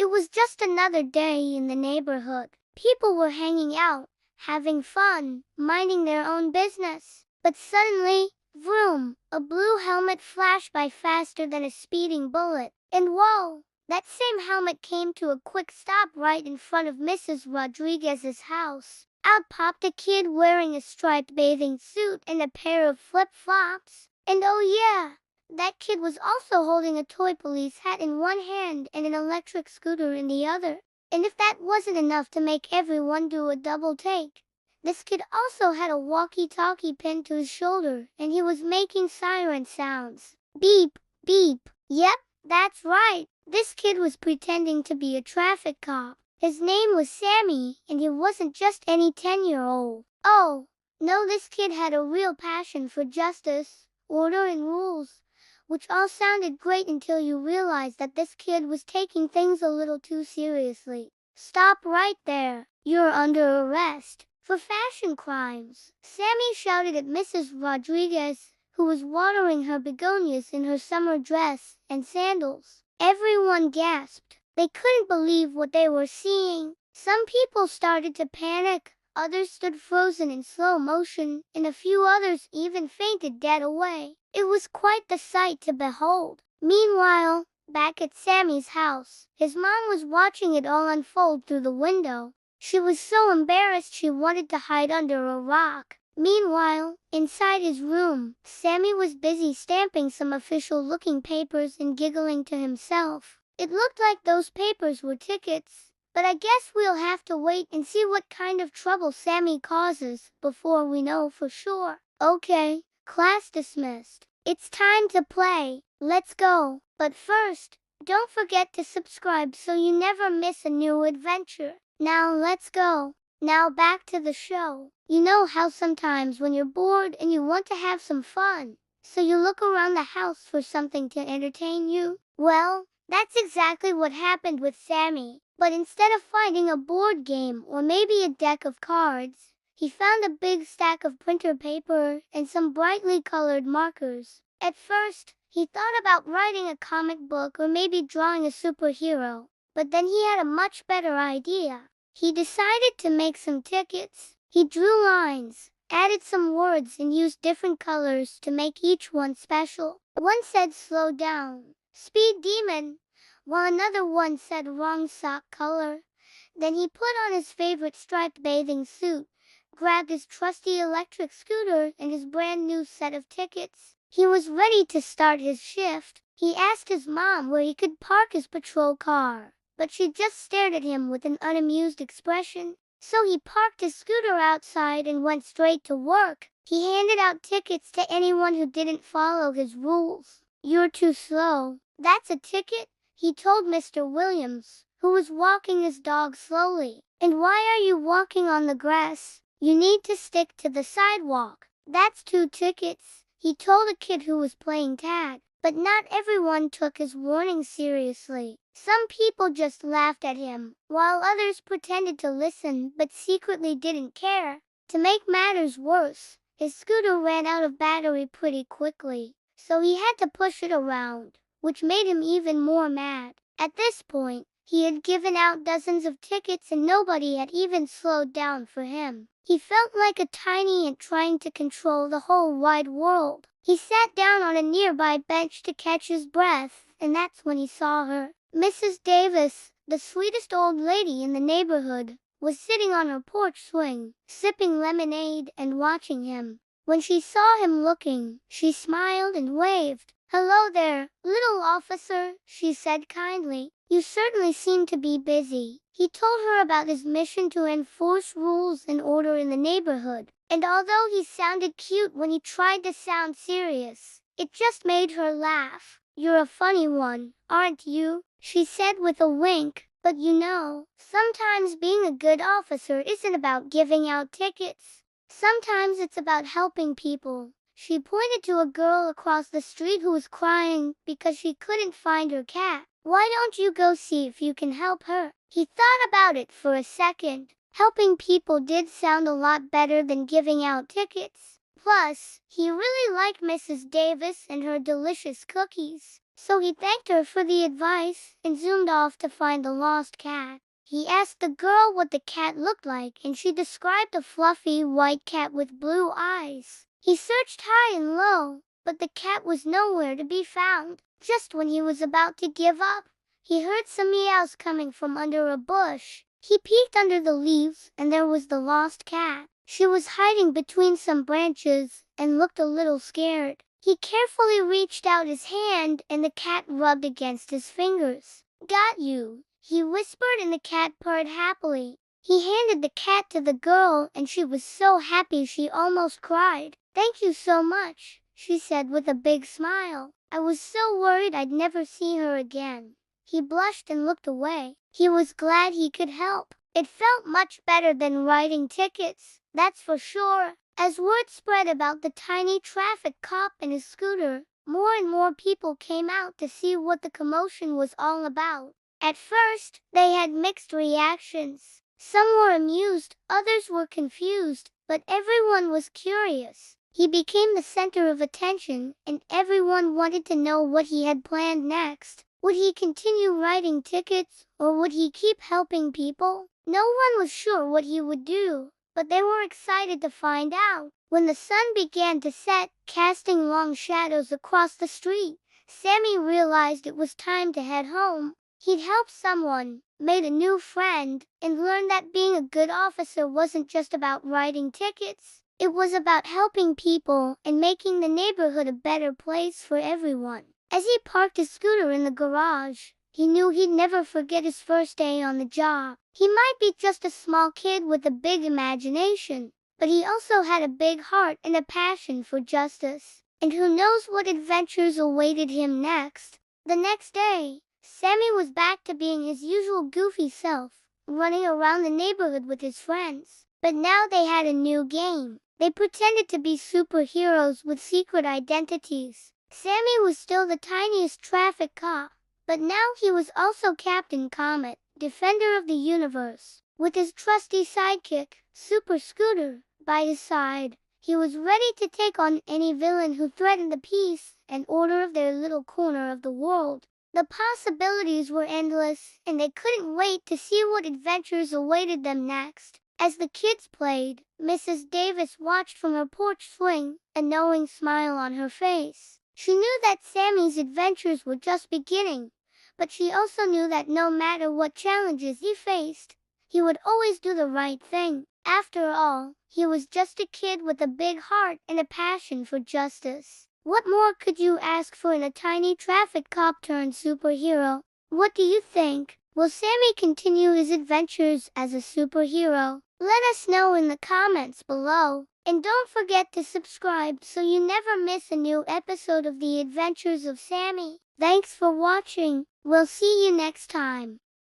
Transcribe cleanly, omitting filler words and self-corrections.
It was just another day in the neighborhood. People were hanging out, having fun, minding their own business. But suddenly, vroom, a blue helmet flashed by faster than a speeding bullet. And whoa! That same helmet came to a quick stop right in front of Mrs. Rodriguez's house. Out popped a kid wearing a striped bathing suit and a pair of flip-flops. And oh yeah, that kid was also holding a toy police hat in one hand and an electric scooter in the other. And if that wasn't enough to make everyone do a double take, this kid also had a walkie-talkie pinned to his shoulder, and he was making siren sounds. Beep, beep. Yep, that's right. This kid was pretending to be a traffic cop. His name was Sammy, and he wasn't just any 10-year-old. Oh, no, this kid had a real passion for justice, order, and rules, which all sounded great until you realized that this kid was taking things a little too seriously. Stop right there. You're under arrest for fashion crimes. Sammy shouted at Mrs. Rodriguez, who was watering her begonias in her summer dress and sandals. Everyone gasped. They couldn't believe what they were seeing. Some people started to panic, others stood frozen in slow motion, and a few others even fainted dead away. It was quite the sight to behold. Meanwhile, back at Sammy's house, his mom was watching it all unfold through the window. She was so embarrassed she wanted to hide under a rock. Meanwhile, inside his room, Sammy was busy stamping some official-looking papers and giggling to himself. It looked like those papers were tickets, but I guess we'll have to wait and see what kind of trouble Sammy causes before we know for sure. Okay, class dismissed. It's time to play. Let's go. But first, don't forget to subscribe so you never miss a new adventure. Now let's go. Now back to the show. You know how sometimes when you're bored and you want to have some fun, so you look around the house for something to entertain you? Well, that's exactly what happened with Sammy. But instead of finding a board game or maybe a deck of cards, he found a big stack of printer paper and some brightly colored markers. At first, he thought about writing a comic book or maybe drawing a superhero, but then he had a much better idea. He decided to make some tickets. He drew lines, added some words, and used different colors to make each one special. One said slow down, speed demon, while another one said wrong sock color. Then he put on his favorite striped bathing suit, grabbed his trusty electric scooter and his brand new set of tickets. He was ready to start his shift. He asked his mom where he could park his patrol car, but she just stared at him with an unamused expression. So he parked his scooter outside and went straight to work. He handed out tickets to anyone who didn't follow his rules. You're too slow. That's a ticket, he told Mr. Williams, who was walking his dog slowly. And why are you walking on the grass? You need to stick to the sidewalk. That's 2 tickets, he told a kid who was playing tag. But not everyone took his warning seriously. Some people just laughed at him, while others pretended to listen but secretly didn't care. To make matters worse, his scooter ran out of battery pretty quickly, so he had to push it around, which made him even more mad. At this point, he had given out dozens of tickets and nobody had even slowed down for him. He felt like a tiny ant trying to control the whole wide world. He sat down on a nearby bench to catch his breath, and that's when he saw her. Mrs. Davis, the sweetest old lady in the neighborhood, was sitting on her porch swing, sipping lemonade and watching him. When she saw him looking, she smiled and waved. "Hello there, little officer," she said kindly. "You certainly seem to be busy." He told her about his mission to enforce rules and order in the neighborhood. And although he sounded cute when he tried to sound serious, it just made her laugh. "You're a funny one, aren't you?" she said with a wink. "But you know, sometimes being a good officer isn't about giving out tickets. Sometimes it's about helping people." She pointed to a girl across the street who was crying because she couldn't find her cat. "Why don't you go see if you can help her?" He thought about it for a second. Helping people did sound a lot better than giving out tickets. Plus, he really liked Mrs. Davis and her delicious cookies. So he thanked her for the advice and zoomed off to find the lost cat. He asked the girl what the cat looked like, and she described a fluffy white cat with blue eyes. He searched high and low, but the cat was nowhere to be found. Just when he was about to give up, he heard some meows coming from under a bush. He peeked under the leaves, and there was the lost cat. She was hiding between some branches and looked a little scared. He carefully reached out his hand, and the cat rubbed against his fingers. "Got you," he whispered, and the cat purred happily. He handed the cat to the girl, and she was so happy she almost cried. "Thank you so much," she said with a big smile. "I was so worried I'd never see her again." He blushed and looked away. He was glad he could help. It felt much better than writing tickets, that's for sure. As word spread about the tiny traffic cop and his scooter, more and more people came out to see what the commotion was all about. At first, they had mixed reactions. Some were amused, others were confused, but everyone was curious. He became the center of attention, and everyone wanted to know what he had planned next. Would he continue writing tickets, or would he keep helping people? No one was sure what he would do, but they were excited to find out. When the sun began to set, casting long shadows across the street, Sammy realized it was time to head home. He'd helped someone, made a new friend, and learned that being a good officer wasn't just about writing tickets. It was about helping people and making the neighborhood a better place for everyone. As he parked his scooter in the garage, he knew he'd never forget his first day on the job. He might be just a small kid with a big imagination, but he also had a big heart and a passion for justice. And who knows what adventures awaited him next? The next day, Sammy was back to being his usual goofy self, running around the neighborhood with his friends. But now they had a new game. They pretended to be superheroes with secret identities. Sammy was still the tiniest traffic cop, but now he was also Captain Comet, defender of the universe. With his trusty sidekick, Super Scooter, by his side, he was ready to take on any villain who threatened the peace and order of their little corner of the world. The possibilities were endless, and they couldn't wait to see what adventures awaited them next. As the kids played, Mrs. Davis watched from her porch swing, a knowing smile on her face. She knew that Sammy's adventures were just beginning, but she also knew that no matter what challenges he faced, he would always do the right thing. After all, he was just a kid with a big heart and a passion for justice. What more could you ask for in a tiny traffic cop turned superhero? What do you think? Will Sammy continue his adventures as a superhero? Let us know in the comments below. And don't forget to subscribe so you never miss a new episode of The Adventures of Sammy. Thanks for watching. We'll see you next time.